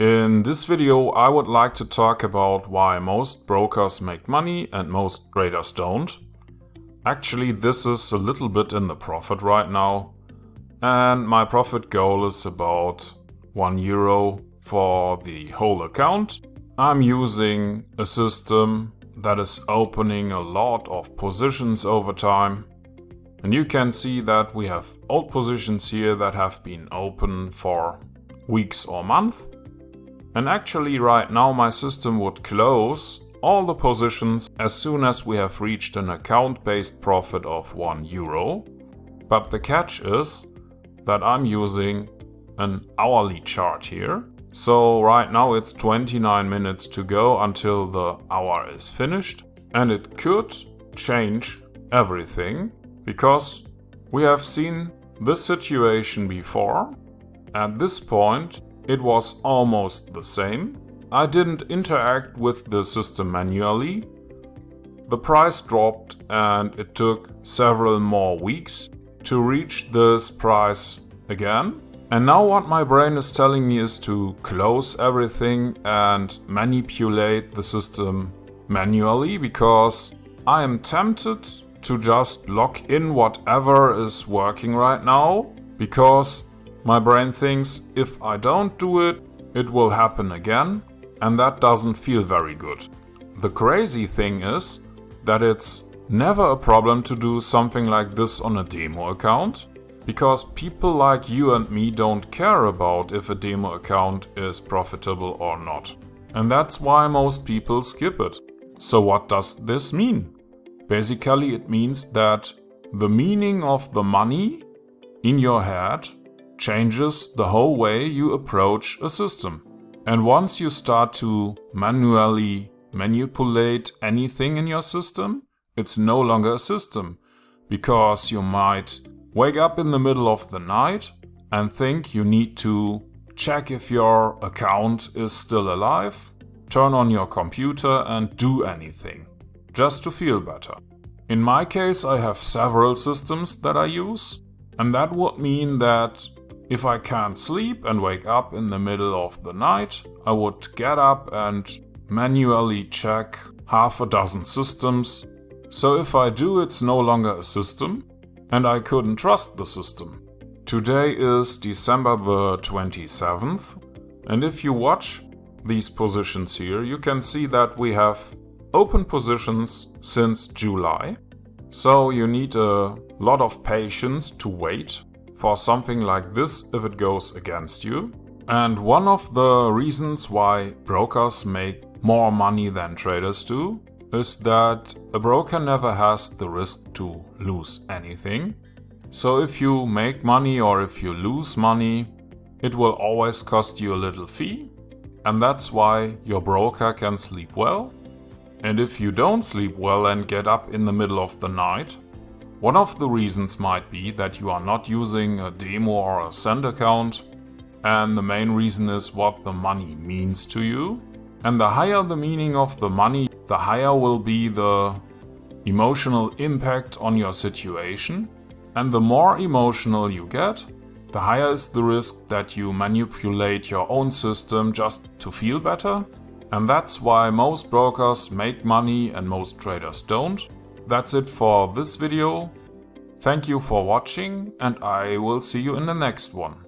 In this video, I would like to talk about why most brokers make money and most traders don't. Actually, this is a little bit in the profit right now, and my profit goal is about €1 for the whole account. I'm using a system that is opening a lot of positions over time. And you can see that we have old positions here that have been open for weeks or months. And actually right now my system would close all the positions as soon as we have reached an account-based profit of €1. But the catch is that I'm using an hourly chart here. So right now it's 29 minutes to go until the hour is finished. And it could change everything because we have seen this situation before. At this point, it was almost the same. I didn't interact with the system manually. The price dropped and it took several more weeks to reach this price again. And now what my brain is telling me is to close everything and manipulate the system manually, because I am tempted to just lock in whatever is working right now, because my brain thinks if I don't do it, it will happen again, and that doesn't feel very good. The crazy thing is that it's never a problem to do something like this on a demo account, because people like you and me don't care about if a demo account is profitable or not. And that's why most people skip it. So what does this mean? Basically it means that the meaning of the money in your head changes the whole way you approach a system. And once you start to manually manipulate anything in your system, it's no longer a system, because you might wake up in the middle of the night and think you need to check if your account is still alive, turn on your computer and do anything, just to feel better. In my case, I have several systems that I use, and that would mean that if I can't sleep and wake up in the middle of the night, I would get up and manually check half a dozen systems. So if I do, it's no longer a system, and I couldn't trust the system. Today is December the 27th, and if you watch these positions here, you can see that we have open positions since July. So you need a lot of patience to wait for something like this if it goes against you. And one of the reasons why brokers make more money than traders do is that a broker never has the risk to lose anything. So if you make money or if you lose money, it will always cost you a little fee. And that's why your broker can sleep well. And if you don't sleep well and get up in the middle of the night, one of the reasons might be that you are not using a demo or a send account, and the main reason is what the money means to you. And the higher the meaning of the money, the higher will be the emotional impact on your situation. And the more emotional you get, the higher is the risk that you manipulate your own system just to feel better. And that's why most brokers make money and most traders don't. That's it for this video. Thank you for watching, and I will see you in the next one.